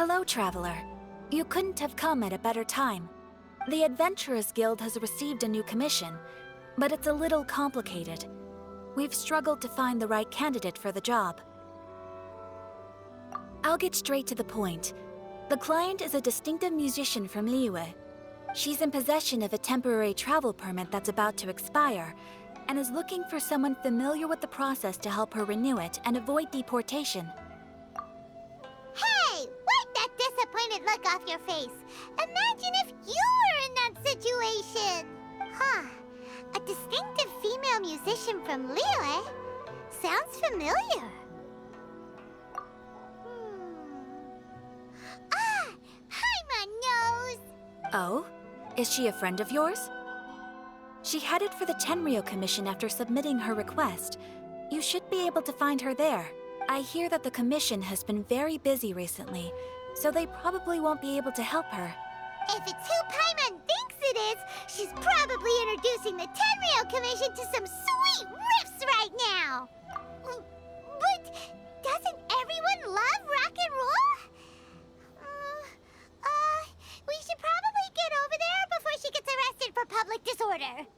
Hello, Traveler. You couldn't have come at a better time. The Adventurers Guild has received a new commission, but it's a little complicated. We've struggled to find the right candidate for the job. I'll get straight to the point. The client is a distinctive musician from Liyue. She's in possession of a temporary travel permit that's about to expire, and is looking for someone familiar with the process to help her renew it and avoid deportation. Hey! Wipe that disappointed look off your face! Imagine if you were in that situation! Huh. A distinctive female musician from Liyue? Sounds familiar. Ah! Hi, my nose! Oh? Is she a friend of yours? She headed for the Tenryou Commission after submitting her request. You should be able to find her there. I hear that the commission has been very busy recently, so they probably won't be able to help her. If it's who Paimon thinks it is, she's probably introducing the Tenryou Commission to some sweet riffs right now! But doesn't everyone love rock and roll? We should probably get over there before she gets arrested for public disorder.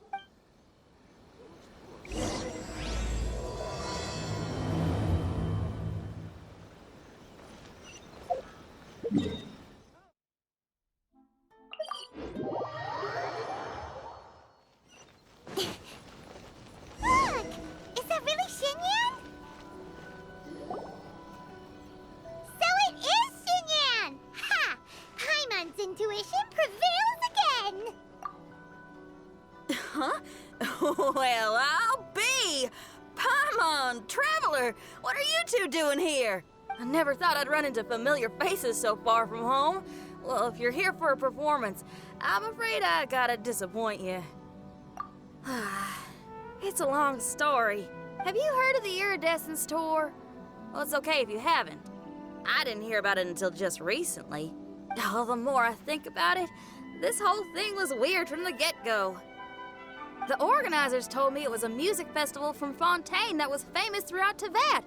Look! Is that really Xinyan? So it is Xinyan! Ha! Paimon's intuition prevails again! Huh? Well, I'll be! Paimon, Traveler, what are you two doing here? I never thought I'd run into familiar faces so far from home. Well, if you're here for a performance, I'm afraid I gotta disappoint you. It's a long story. Have you heard of the Iridescence Tour? Well, it's okay if you haven't. I didn't hear about it until just recently. Oh, the more I think about it, this whole thing was weird from the get-go. The organizers told me it was a music festival from Fontaine that was famous throughout Teyvat,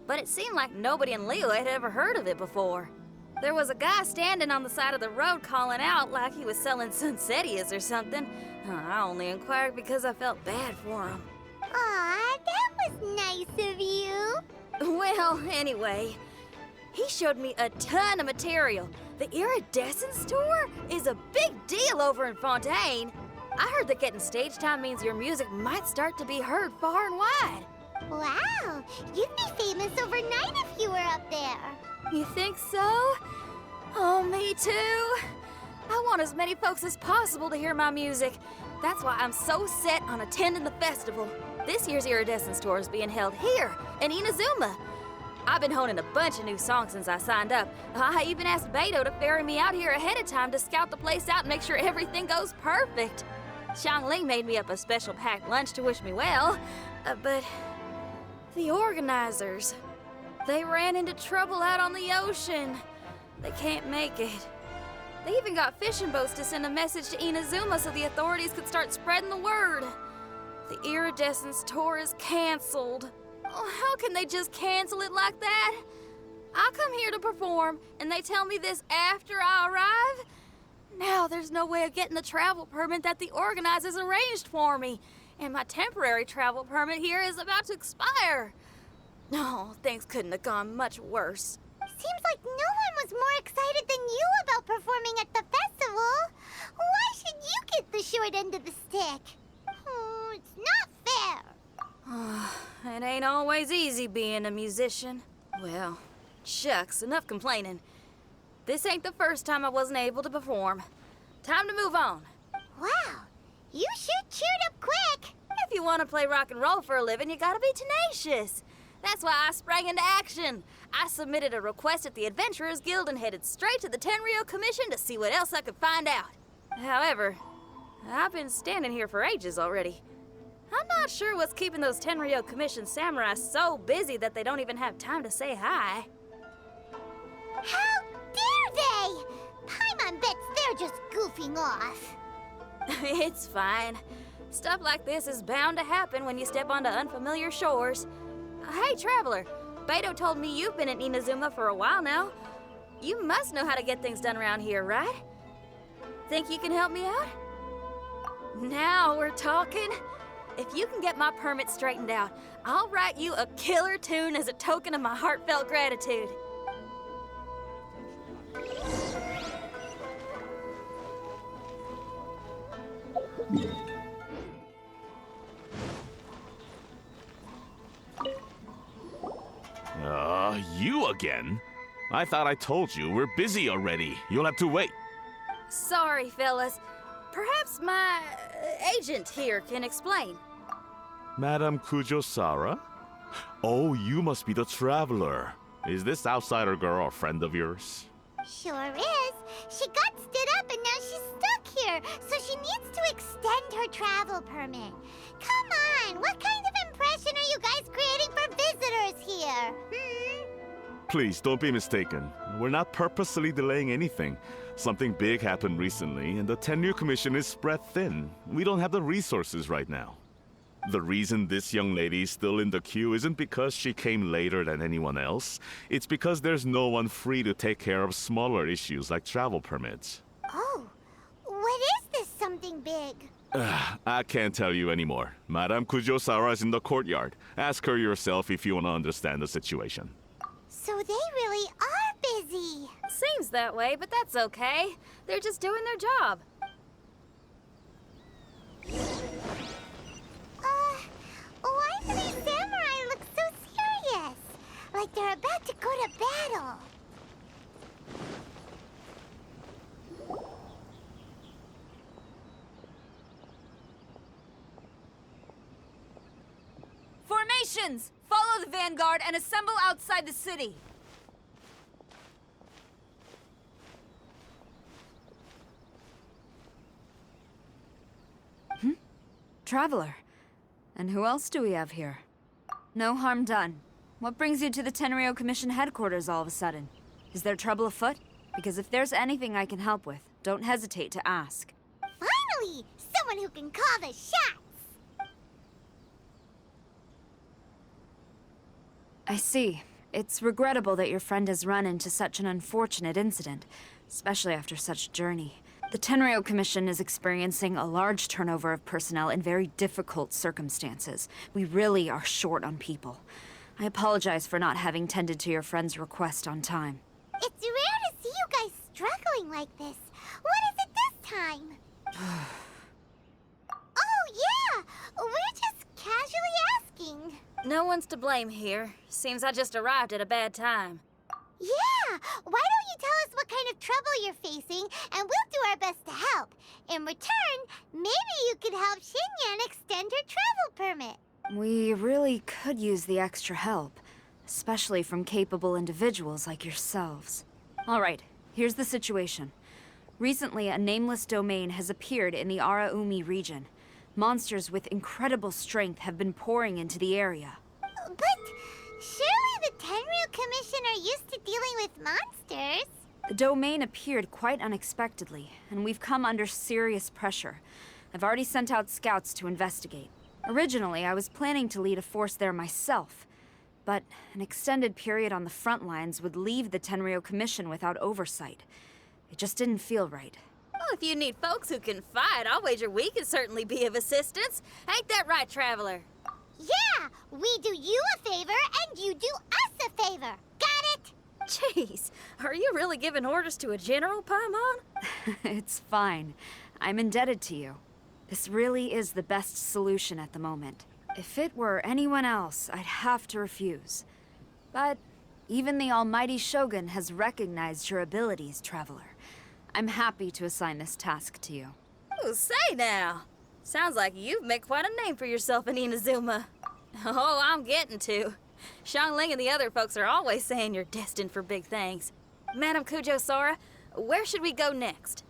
but it seemed like nobody in Liyue had ever heard of it before. There was a guy standing on the side of the road calling out like he was selling Sunsetias or something. I only inquired because I felt bad for him. Aw, that was nice of you. Well, anyway, he showed me a ton of material. The Iridescence Tour is a big deal over in Fontaine. I heard that getting stage time means your music might start to be heard far and wide. Wow, you'd be famous overnight if you were up there. You think so? Oh, me too. I want as many folks as possible to hear my music. That's why I'm so set on attending the festival. This year's Iridescence Tour is being held here in Inazuma. I've been honing a bunch of new songs since I signed up. I even asked Beto to ferry me out here ahead of time to scout the place out and make sure everything goes perfect. Xiangling made me up a special packed lunch to wish me well, but the organizers, they ran into trouble out on the ocean. They can't make it. They even got fishing boats to send a message to Inazuma so the authorities could start spreading the word. The Iridescence Tour is canceled. Oh, how can they just cancel it like that? I come here to perform, and they tell me this after I arrive? Now there's no way of getting the travel permit that the organizers arranged for me, and my temporary travel permit here is about to expire. No, things couldn't have gone much worse. Seems like no one was more excited than you about performing at the festival. Why should you get the short end of the stick? It's not fair. It ain't always easy being a musician. Well, shucks, enough complaining. This ain't the first time I wasn't able to perform. Time to move on. Wow, you sure cheered up quick. If you want to play rock and roll for a living, you gotta be tenacious. That's why I sprang into action. I submitted a request at the Adventurers Guild and headed straight to the Tenryou Commission to see what else I could find out. However, I've been standing here for ages already. I'm not sure what's keeping those Tenryou Commission samurai so busy that they don't even have time to say hi. How dare they? Paimon bets they're just goofing off. It's fine. Stuff like this is bound to happen when you step onto unfamiliar shores. Hey, Traveler, Beto told me you've been in Inazuma for a while now. You must know how to get things done around here, right? Think you can help me out? Now we're talking. If you can get my permit straightened out, I'll write you a killer tune as a token of my heartfelt gratitude. You again? I thought I told you, we're busy already. You'll have to wait. Sorry, fellas. Perhaps my agent here can explain. Madam Kujo-Sara? Oh, you must be the traveler. Is this outsider girl a friend of yours? Sure is. She got stood up and now she's stuck here, so she needs to extend her travel permit. Come on, what kind of impression are you guys creating for visitors here? Please, don't be mistaken. We're not purposely delaying anything. Something big happened recently, and the Tenure Commission is spread thin. We don't have the resources right now. The reason this young lady is still in the queue isn't because she came later than anyone else. It's because there's no one free to take care of smaller issues like travel permits. Oh, what is this something big? I can't tell you anymore. Madame Kujo-Sara is in the courtyard. Ask her yourself if you want to understand the situation. So they really are busy. Seems that way, but that's okay. They're just doing their job. Why do these samurai look so serious? Like they're about to go to battle. Formations! Follow the vanguard and assemble outside the city. Traveler. And who else do we have here? No harm done. What brings you to the Tenryo Commission headquarters all of a sudden? Is there trouble afoot? Because if there's anything I can help with, don't hesitate to ask. Finally! Someone who can call the shots! I see. It's regrettable that your friend has run into such an unfortunate incident, especially after such a journey. The Tenryo Commission is experiencing a large turnover of personnel in very difficult circumstances. We really are short on people. I apologize for not having tended to your friend's request on time. It's rare to see you guys struggling like this. What is it this time? Oh, yeah! We're just casually asking. No one's to blame here. Seems I just arrived at a bad time. Yeah! Why don't you tell us what kind of trouble you're facing, and we'll do our best to help. In return, maybe you could help Xinyan extend her travel permit. We really could use the extra help, especially from capable individuals like yourselves. All right, here's the situation. Recently, a nameless domain has appeared in the Araumi region. Monsters with incredible strength have been pouring into the area. But surely the Tenryu Commission are used to dealing with monsters. The domain appeared quite unexpectedly, and we've come under serious pressure. I've already sent out scouts to investigate. Originally, I was planning to lead a force there myself, but an extended period on the front lines would leave the Tenryo Commission without oversight. It just didn't feel right. Well, if you need folks who can fight, I'll wager we can certainly be of assistance. Ain't that right, Traveler? Yeah! We do you a favor, and you do us a favor. Got it? Jeez, are you really giving orders to a general, Paimon? It's fine. I'm indebted to you. This really is the best solution at the moment. If it were anyone else, I'd have to refuse. But even the almighty Shogun has recognized your abilities, Traveler. I'm happy to assign this task to you. Oh, say now! Sounds like you've made quite a name for yourself in Inazuma. Oh, I'm getting to. Xiangling and the other folks are always saying you're destined for big things. Madam Kujo-Sara, where should we go next?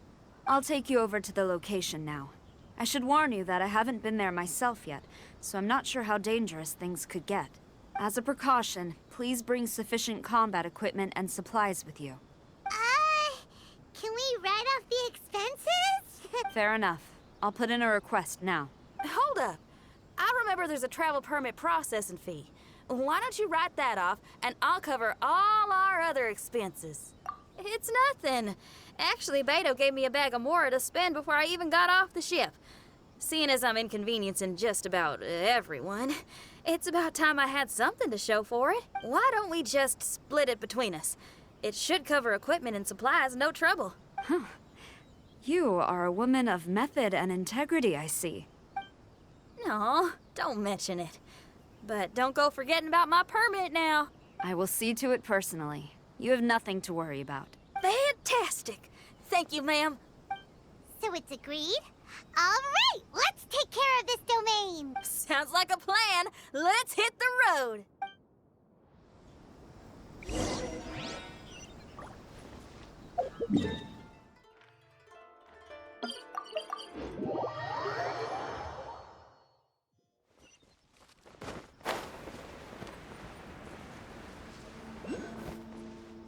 I'll take you over to the location now. I should warn you that I haven't been there myself yet, so I'm not sure how dangerous things could get. As a precaution, please bring sufficient combat equipment and supplies with you. Can we write off the expenses? Fair enough. I'll put in a request now. Hold up. I remember there's a travel permit processing fee. Why don't you write that off, and I'll cover all our other expenses? It's nothing. Actually, Beto gave me a bag of Mora to spend before I even got off the ship. Seeing as I'm inconveniencing just about everyone, it's about time I had something to show for it. Why don't we just split it between us? It should cover equipment and supplies, no trouble. You are a woman of method and integrity, I see. No, don't mention it. But don't go forgetting about my permit now. I will see to it personally. You have nothing to worry about. Fantastic. Thank you, ma'am. So it's agreed? All right, let's take care of this domain. Sounds like a plan. Let's hit the road.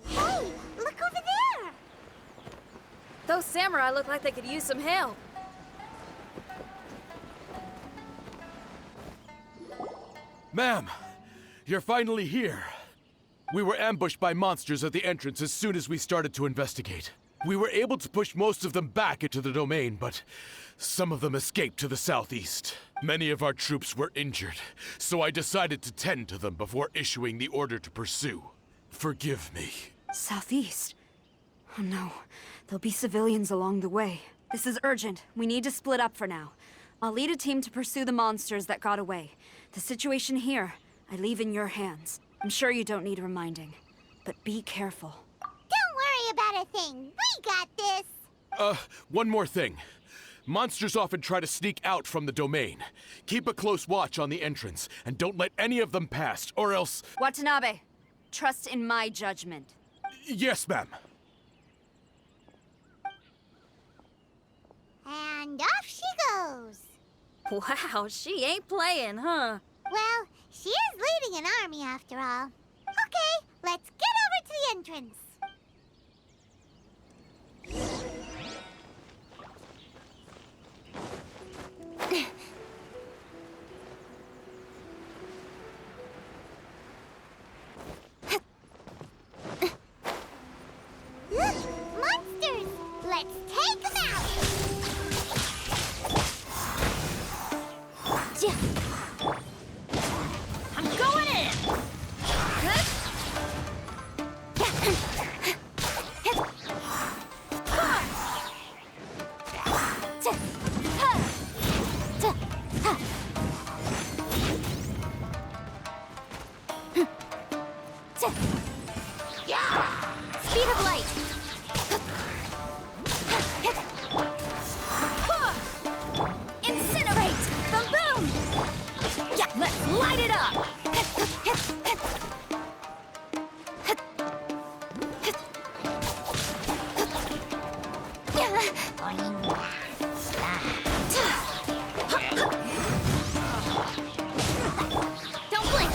Hey, look over there. Those samurai look like they could use some help. Ma'am, you're finally here. We were ambushed by monsters at the entrance as soon as we started to investigate. We were able to push most of them back into the domain, but some of them escaped to the southeast. Many of our troops were injured, so I decided to tend to them before issuing the order to pursue. Forgive me. Southeast? Oh no, there'll be civilians along the way. This is urgent. We need to split up for now. I'll lead a team to pursue the monsters that got away. The situation here, I leave in your hands. I'm sure you don't need reminding, but be careful. Don't worry about a thing. We got this. One more thing. Monsters often try to sneak out from the domain. Keep a close watch on the entrance, and don't let any of them pass, or else... Watanabe, trust in my judgment. Yes, ma'am. And off she goes. Wow, she ain't playing, huh? Well, she is leading an army after all. Okay, let's get over to the entrance. Look, monsters! Let's take them out! I'm going in! Speed of light! Incinerate! The boom! Yeah, let's light it up! Don't blink!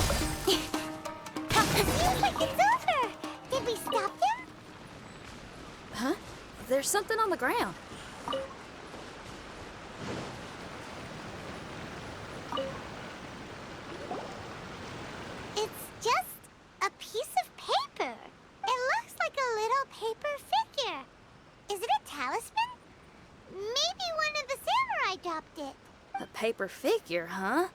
Seems like it's over! Did we stop them? Huh? There's something on the ground. It's just a piece of paper. It looks like a little paper figure. Is it a talisman? Maybe one of the samurai dropped it. A paper figure, huh?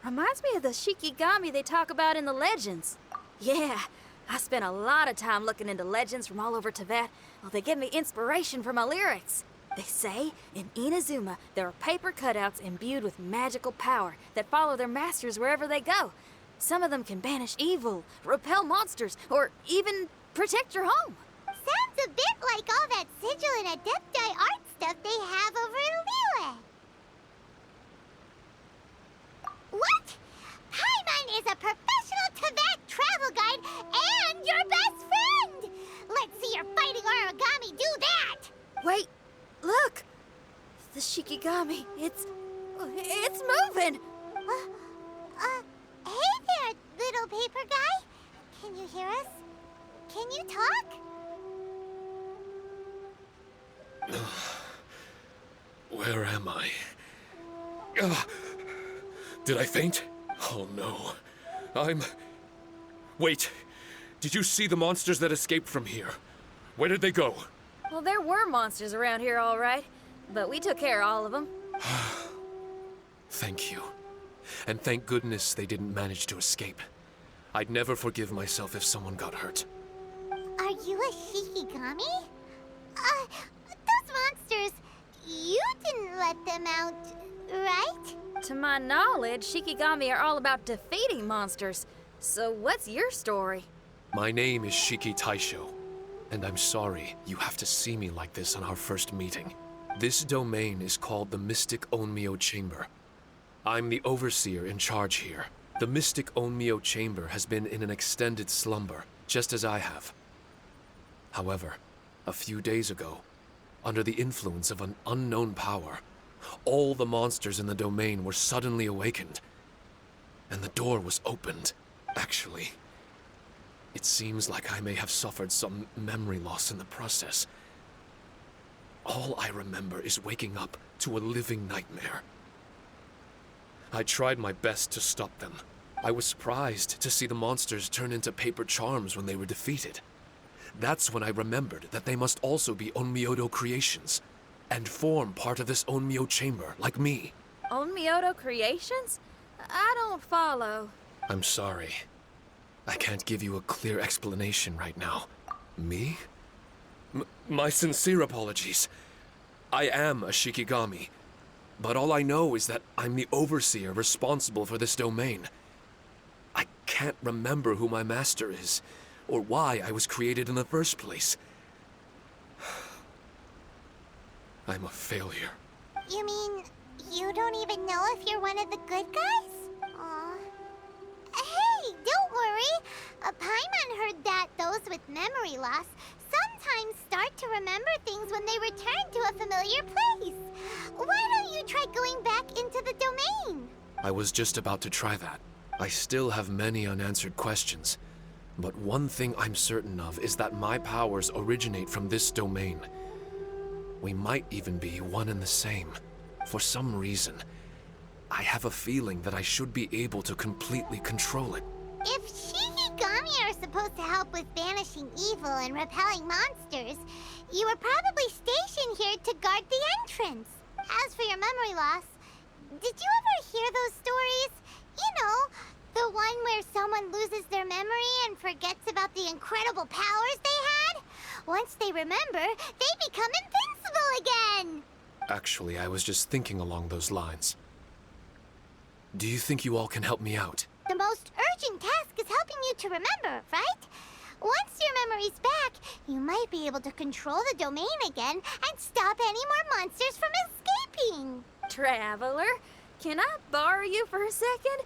Reminds me of the Shikigami they talk about in the legends. Yeah, I spent a lot of time looking into legends from all over Tibet. Well, they give me inspiration for my lyrics. They say in Inazuma there are paper cutouts imbued with magical power that follow their masters wherever they go. Some of them can banish evil, repel monsters, or even protect your home. Sounds a bit like all that sigil and adepti art stuff they have over in Liyue. What? Paimon is a professional Tibet travel guide and your best friend! Let's see your fighting origami do that! Wait, look! The Shikigami, it's moving! Hey there, little paper guy. Can you hear us? Can you talk? Where am I? Did I faint? Oh no. Wait. Did you see the monsters that escaped from here? Where did they go? Well, there were monsters around here, all right. But we took care of all of them. Thank you. And thank goodness they didn't manage to escape. I'd never forgive myself if someone got hurt. Are you a Shikigami? Those monsters, you didn't let them out, right? To my knowledge, Shikigami are all about defeating monsters. So what's your story? My name is Shiki Taisho, and I'm sorry you have to see me like this on our first meeting. This domain is called the Mystic Onmyo Chamber. I'm the overseer in charge here. The Mystic Onmyo Chamber has been in an extended slumber, just as I have. However, a few days ago, under the influence of an unknown power, all the monsters in the domain were suddenly awakened, and the door was opened. Actually, it seems like I may have suffered some memory loss in the process. All I remember is waking up to a living nightmare. I tried my best to stop them. I was surprised to see the monsters turn into paper charms when they were defeated. That's when I remembered that they must also be Onmyodo creations, and form part of this Onmyo chamber, like me. Onmyodo creations? I don't follow. I'm sorry. I can't give you a clear explanation right now. Me? My sincere apologies. I am a Shikigami, but all I know is that I'm the overseer responsible for this domain. I can't remember who my master is, or why I was created in the first place. I'm a failure. You mean you don't even know if you're one of the good guys? Aw. Hey, don't worry. Paimon heard that those with memory loss sometimes start to remember things when they return to a familiar place. Why don't you try going back into the domain? I was just about to try that. I still have many unanswered questions, but one thing I'm certain of is that my powers originate from this domain. We might even be one and the same. For some reason, I have a feeling that I should be able to completely control it. If Shikigami are supposed to help with banishing evil and repelling monsters, you were probably stationed here to guard the entrance. As for your memory loss, did you ever hear those stories? You know, the one where someone loses their memory and forgets about the incredible powers they had? Once they remember, they become invincible again! Actually, I was just thinking along those lines. Do you think you all can help me out? The most urgent task is helping you to remember, right? Once your memory's back, you might be able to control the domain again and stop any more monsters from escaping. Traveler, can I borrow you for a second?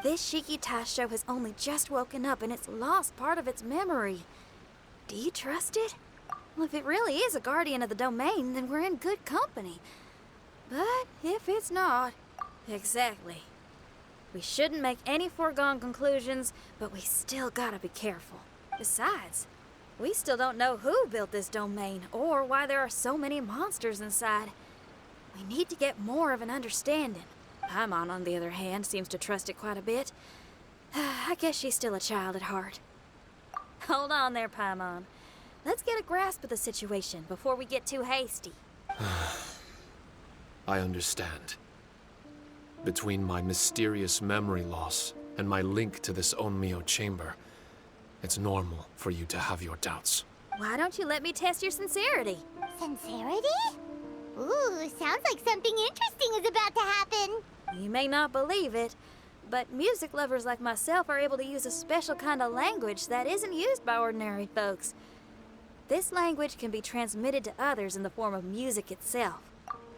This Shiki Taisho has only just woken up and it's lost part of its memory. Do you trust it? Well, if it really is a guardian of the domain, then we're in good company. But if it's not... Exactly. We shouldn't make any foregone conclusions, but we still gotta be careful. Besides, we still don't know who built this domain or why there are so many monsters inside. We need to get more of an understanding. Paimon, on the other hand, seems to trust it quite a bit. I guess she's still a child at heart. Hold on there, Paimon. Let's get a grasp of the situation before we get too hasty. I understand. Between my mysterious memory loss and my link to this Onmyo chamber, it's normal for you to have your doubts. Why don't you let me test your sincerity? Sincerity? Ooh, sounds like something interesting is about to happen. You may not believe it, but music lovers like myself are able to use a special kind of language that isn't used by ordinary folks. This language can be transmitted to others in the form of music itself.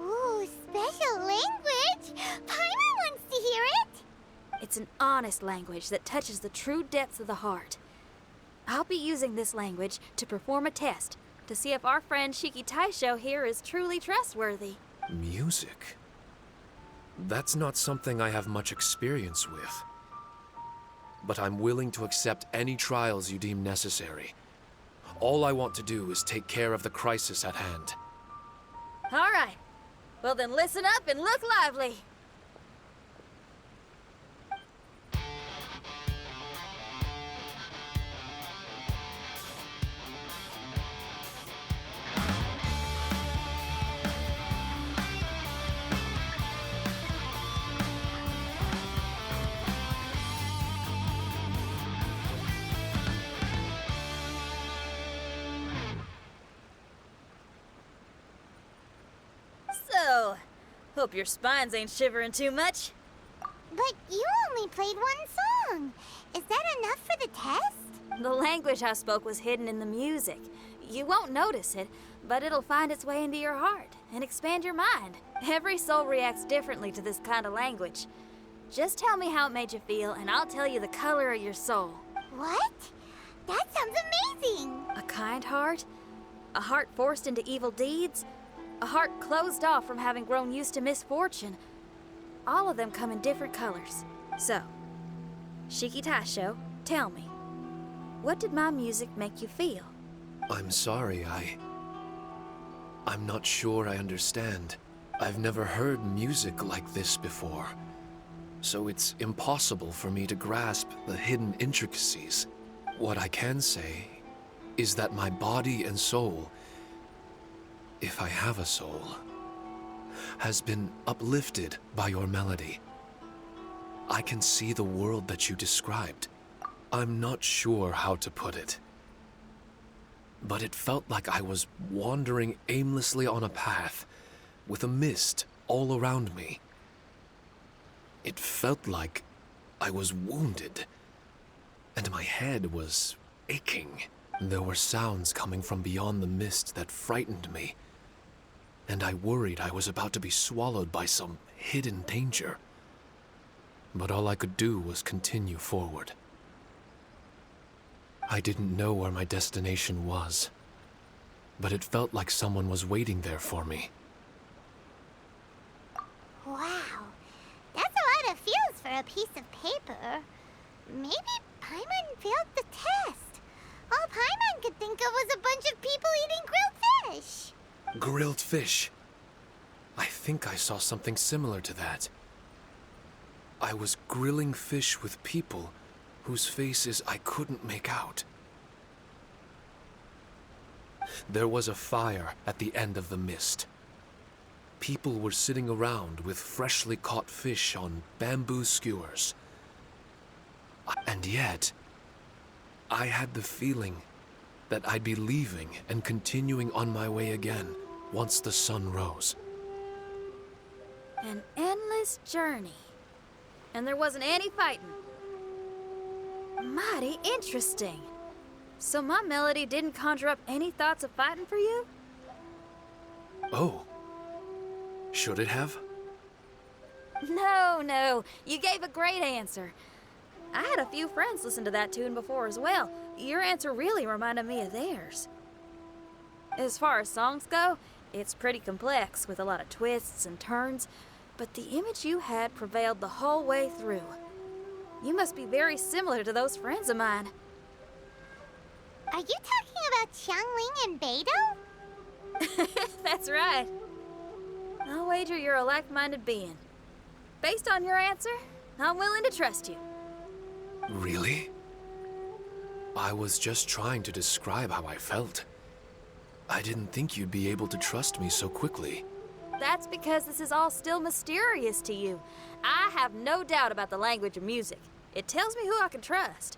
Ooh, special language? Paimon wants to hear it. It's an honest language that touches the true depths of the heart. I'll be using this language to perform a test to see if our friend Shiki Taisho here is truly trustworthy. Music? That's not something I have much experience with. But I'm willing to accept any trials you deem necessary. All I want to do is take care of the crisis at hand. All right. Well then listen up and look lively. Hope your spines ain't shivering too much. But you only played one song. Is that enough for the test? The language I spoke was hidden in the music. You won't notice it, but it'll find its way into your heart and expand your mind. Every soul reacts differently to this kind of language. Just tell me how it made you feel, and I'll tell you the color of your soul. What? That sounds amazing! A kind heart? A heart forced into evil deeds? A heart closed off from having grown used to misfortune? All of them come in different colors. So, Shiki Taisho, tell me, what did my music make you feel? I'm sorry, I'm not sure I understand. I've never heard music like this before, so it's impossible for me to grasp the hidden intricacies. What I can say is that my body and soul, if I have a soul, has been uplifted by your melody. I can see the world that you described. I'm not sure how to put it, but it felt like I was wandering aimlessly on a path with a mist all around me. It felt like I was wounded, and my head was aching. There were sounds coming from beyond the mist that frightened me, and I worried I was about to be swallowed by some hidden danger. But all I could do was continue forward. I didn't know where my destination was, but it felt like someone was waiting there for me. Wow, that's a lot of feels for a piece of paper. Maybe Paimon failed the test. All Paimon could think of was a bunch of people eating grilled fish. Grilled fish. I think I saw something similar to that. I was grilling fish with people whose faces I couldn't make out. There was a fire at the end of the mist. People were sitting around with freshly caught fish on bamboo skewers. And yet, I had the feeling that I'd be leaving and continuing on my way again once the sun rose. An endless journey. And there wasn't any fighting. Mighty interesting. So my melody didn't conjure up any thoughts of fighting for you? Oh. Should it have? No. You gave a great answer. I had a few friends listen to that tune before as well. Your answer really reminded me of theirs. As far as songs go, it's pretty complex with a lot of twists and turns, but the image you had prevailed the whole way through. You must be very similar to those friends of mine. Are you talking about Xiangling and Beidou? That's right. I'll wager you're a like-minded being. Based on your answer, I'm willing to trust you. Really? I was just trying to describe how I felt. I didn't think you'd be able to trust me so quickly. That's because this is all still mysterious to you. I have no doubt about the language of music. It tells me who I can trust.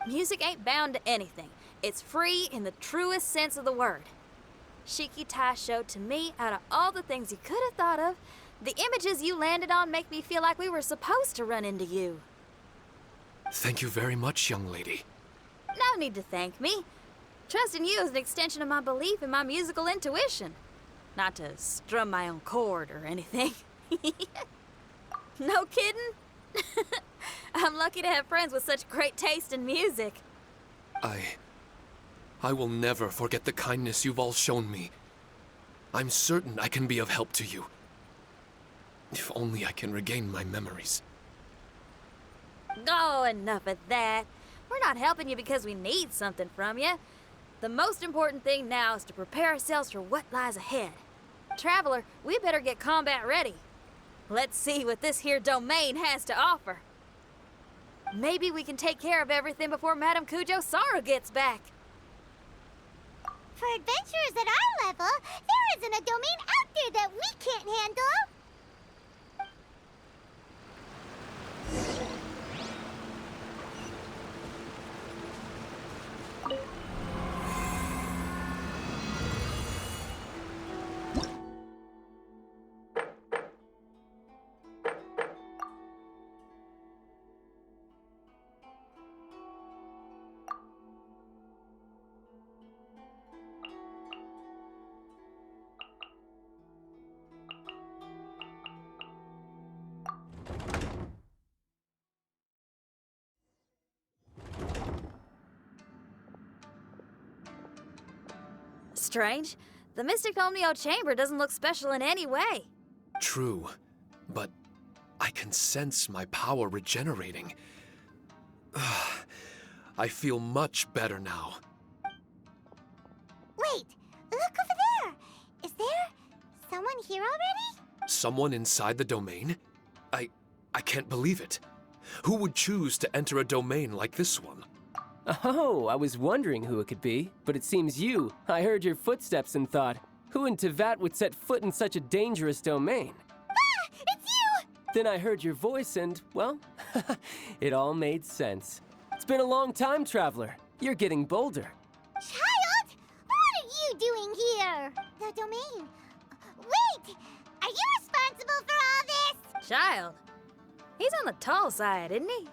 Music ain't bound to anything. It's free in the truest sense of the word. Shiki Taisho, to me, out of all the things you could have thought of, the images you landed on make me feel like we were supposed to run into you. Thank you very much, young lady. No need to thank me. Trusting you is an extension of my belief in my musical intuition. Not to strum my own chord or anything. No kidding? I'm lucky to have friends with such great taste in music. I will never forget the kindness you've all shown me. I'm certain I can be of help to you. If only I can regain my memories. Oh, enough of that. We're not helping you because we need something from you. The most important thing now is to prepare ourselves for what lies ahead. Traveler, we better get combat ready. Let's see what this here domain has to offer. Maybe we can take care of everything before Madame Kujo Sara gets back. For adventurers at our level, there isn't a domain out there that we can't handle. strange. The Mystic Omnio Chamber doesn't look special in any way. True, but I can sense my power regenerating. I feel much better now. Wait, look over there! Is there someone here already? Someone inside the domain? I can't believe it. Who would choose to enter a domain like this one? Oh, I was wondering who it could be, but it seems you. I heard your footsteps and thought, who in Tevat would set foot in such a dangerous domain? Ah! It's you! Then I heard your voice and, well, it all made sense. It's been a long time, Traveler. You're getting bolder. Child! What are you doing here? The domain. Wait! Are you responsible for all this? Child. He's on the tall side, isn't he?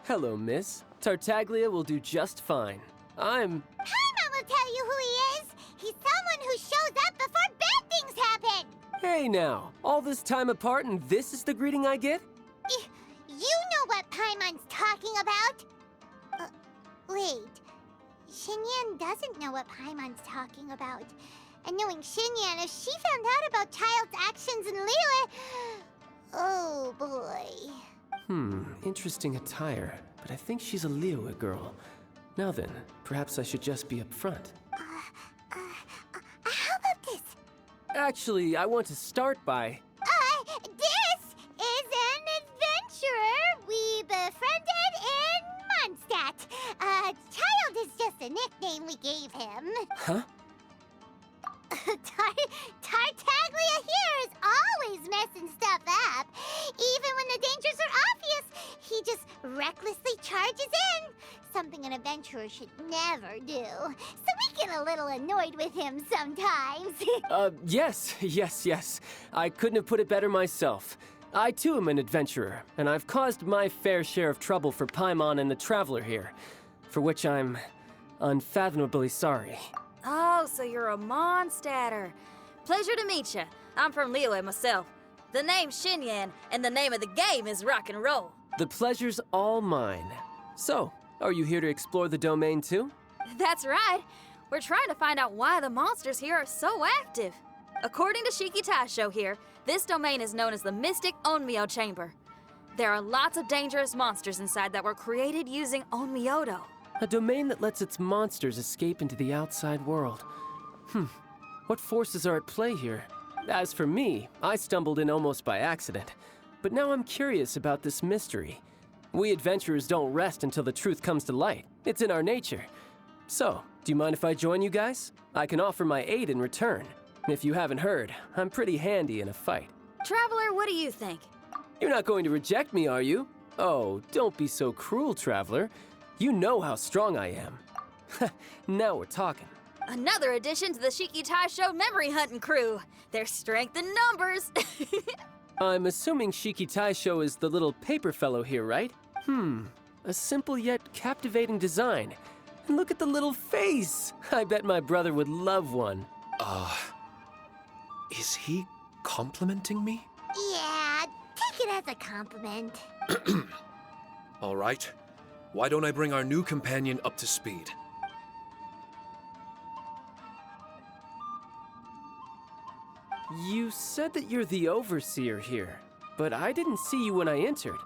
Hello, miss. Tartaglia will do just fine. I'm... Paimon will tell you who he is. He's someone who shows up before bad things happen. Hey now, all this time apart and this is the greeting I get? You know what Paimon's talking about? Wait. Xinyan doesn't know what Paimon's talking about. And knowing Xinyan, if she found out about Child's actions in Liyue... Oh, boy. Interesting attire, but I think she's a Liyue girl. Now then, perhaps I should just be upfront. How about this? Actually, I want to start by... This is an adventurer we befriended in Mondstadt. Child is just a nickname we gave him. Huh? Tartaglia here is always messing stuff up. Even when the dangers are obvious, he just recklessly charges in. Something an adventurer should never do. So we get a little annoyed with him sometimes. Yes. I couldn't have put it better myself. I too am an adventurer, and I've caused my fair share of trouble for Paimon and the Traveler here, for which I'm unfathomably sorry. Oh, so you're a Mondstadter. Pleasure to meet you. I'm from Liyue myself. The name's Xinyan, and the name of the game is rock and roll. The pleasure's all mine. So, are you here to explore the domain too? That's right. We're trying to find out why the monsters here are so active. According to Shiki Taisho here, this domain is known as the Mystic Onmyo Chamber. There are lots of dangerous monsters inside that were created using Onmyodo. A domain that lets its monsters escape into the outside world. What forces are at play here? As for me, I stumbled in almost by accident. But now I'm curious about this mystery. We adventurers don't rest until the truth comes to light. It's in our nature. So, do you mind if I join you guys? I can offer my aid in return. If you haven't heard, I'm pretty handy in a fight. Traveler, what do you think? You're not going to reject me, are you? Oh, don't be so cruel, Traveler. You know how strong I am. Now we're talking. Another addition to the Shiki Taisho memory hunting crew. There's strength in numbers. I'm assuming Shiki Taisho is the little paper fellow here, right? A simple yet captivating design. And look at the little face. I bet my brother would love one. Is he complimenting me? Yeah, take it as a compliment. All right. Why don't I bring our new companion up to speed? You said that you're the overseer here, but I didn't see you when I entered.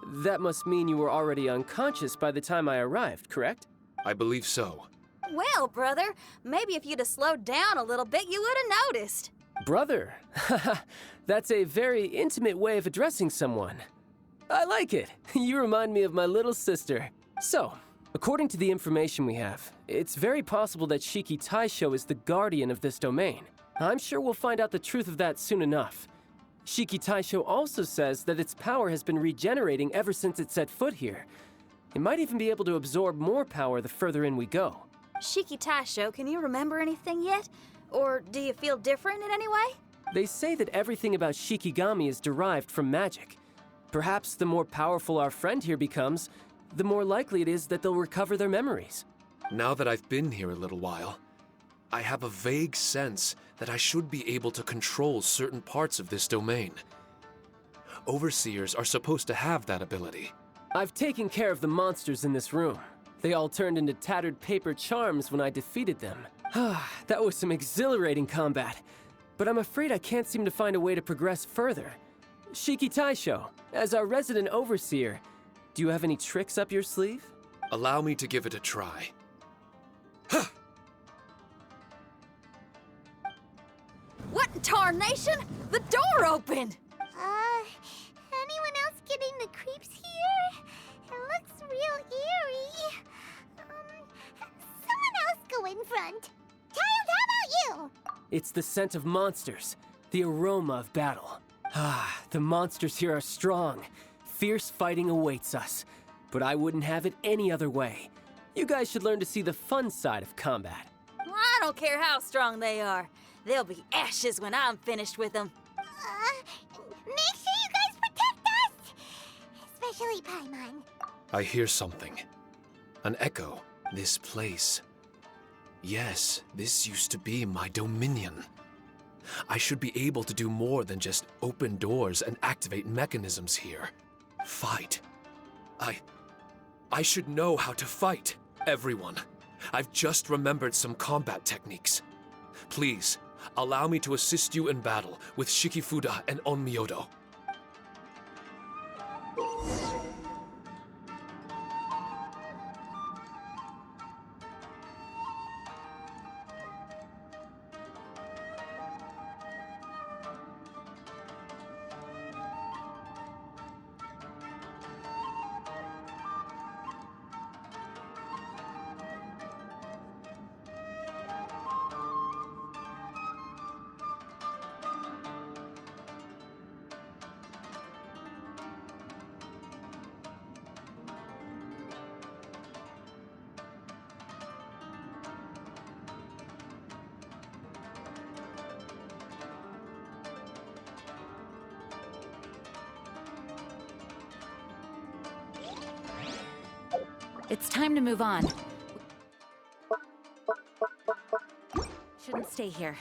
That must mean you were already unconscious by the time I arrived, correct? I believe so. Well, brother, maybe if you'd have slowed down a little bit, you would have noticed. Brother. That's a very intimate way of addressing someone. I like it. You remind me of my little sister. So, according to the information we have, it's very possible that Shiki Taisho is the guardian of this domain. I'm sure we'll find out the truth of that soon enough. Shiki Taisho also says that its power has been regenerating ever since it set foot here. It might even be able to absorb more power the further in we go. Shiki Taisho, can you remember anything yet? Or do you feel different in any way? They say that everything about Shikigami is derived from magic. Perhaps the more powerful our friend here becomes, the more likely it is that they'll recover their memories. Now that I've been here a little while, I have a vague sense that I should be able to control certain parts of this domain. Overseers are supposed to have that ability. I've taken care of the monsters in this room. They all turned into tattered paper charms when I defeated them. That was some exhilarating combat, but I'm afraid I can't seem to find a way to progress further. Shiki Taisho, as our resident overseer, do you have any tricks up your sleeve? Allow me to give it a try. What in tarnation? The door opened! Anyone else getting the creeps here? It looks real eerie. Someone else go in front. Child, how about you? It's the scent of monsters, the aroma of battle. The monsters here are strong. Fierce fighting awaits us, but I wouldn't have it any other way. You guys should learn to see the fun side of combat. I don't care how strong they are. They'll be ashes when I'm finished with them. Make sure you guys protect us! Especially Paimon. I hear something. An echo. This place. Yes, this used to be my dominion. I should be able to do more than just open doors and activate mechanisms here. Fight. I should know how to fight, everyone. I've just remembered some combat techniques. Please, allow me to assist you in battle with Shikifuda and Onmyodo. It's time to move on. Shouldn't stay here.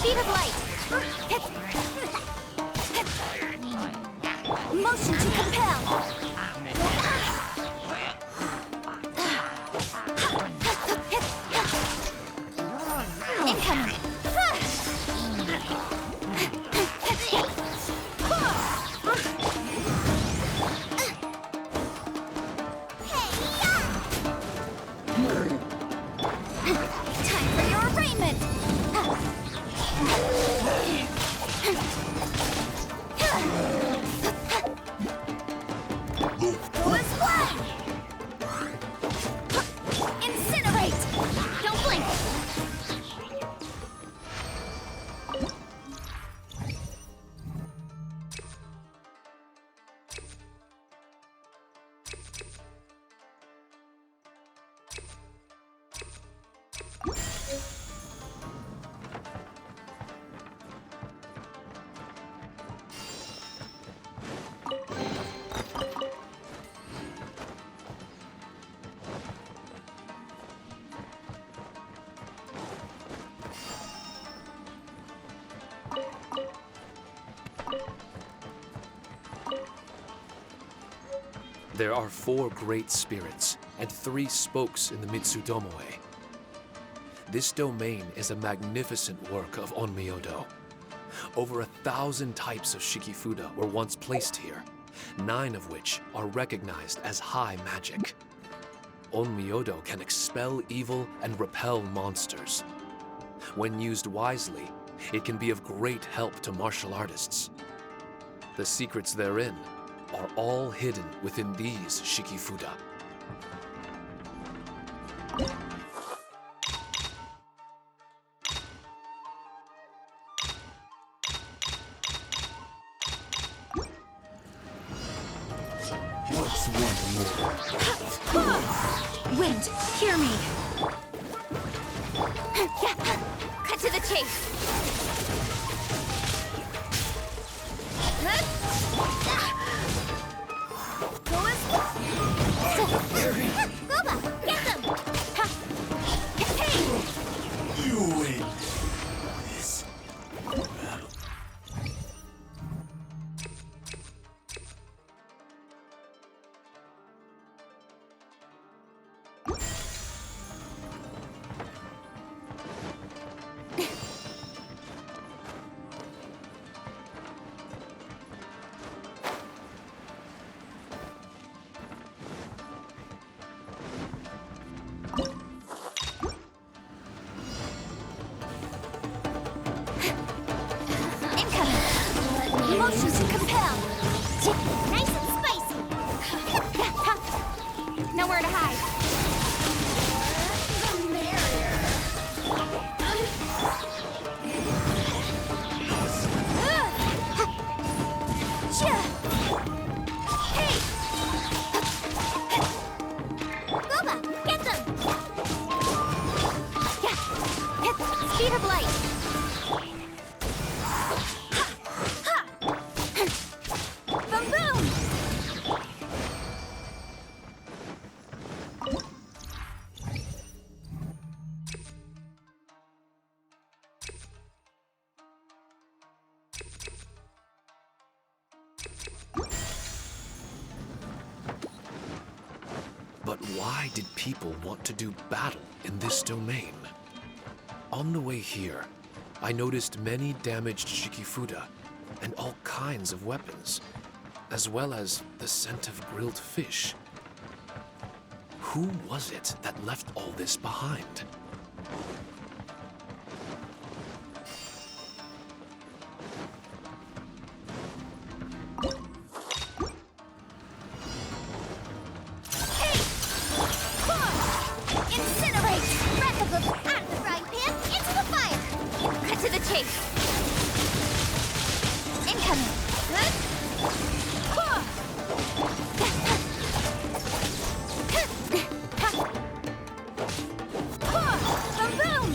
Speed of light. Motion to compel. Incoming. Time for your There are 4 great spirits and 3 spokes in the Mitsudomoe. This domain is a magnificent work of Onmyodo. Over 1,000 types of Shikifuda were once placed here, 9 of which are recognized as high magic. Onmyodo can expel evil and repel monsters. When used wisely, it can be of great help to martial artists. The secrets therein are all hidden within these Shikifuda. Wind, hear me! Cut to the chase! Boba, get them! Hey! You win this battle. Emotions to compel. Nice and spicy. Nowhere to hide. Hey! Boba, get them! Speed of light. Boom boom! But why did people want to do battle in this domain? On the way here, I noticed many damaged Shikifuda and all kinds of weapons, as well as the scent of grilled fish. Who was it that left all this behind? Incinerate! Breath of the out of the frying pan into the fire! Cut to the chase. Incoming! Boom boom!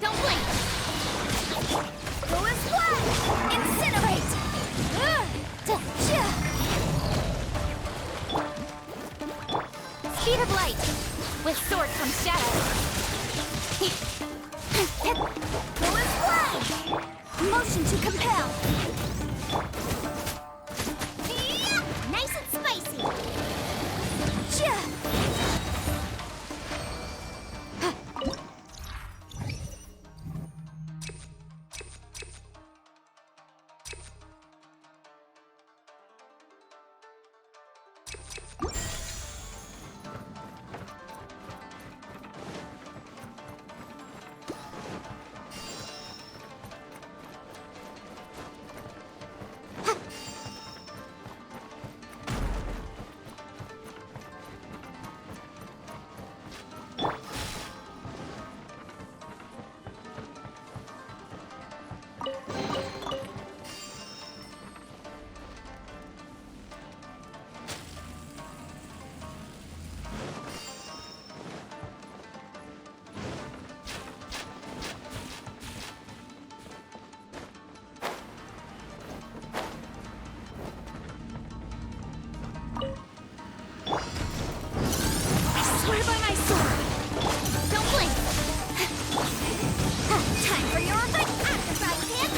Don't blink! Go as one! Incinerate! Speed of light! With sword comes shadow! Go as one! Motion to compel! Nice and spicy! Swear by my sword! Don't blink! Time for your exercise, Pip!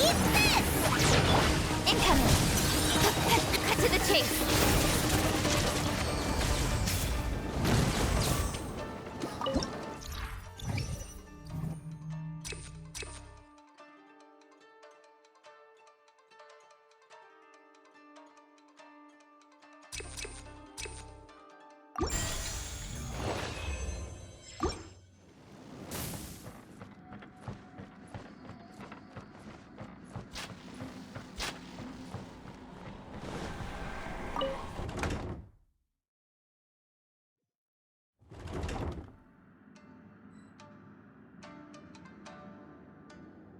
Eat this! Incoming! Cut to the chase!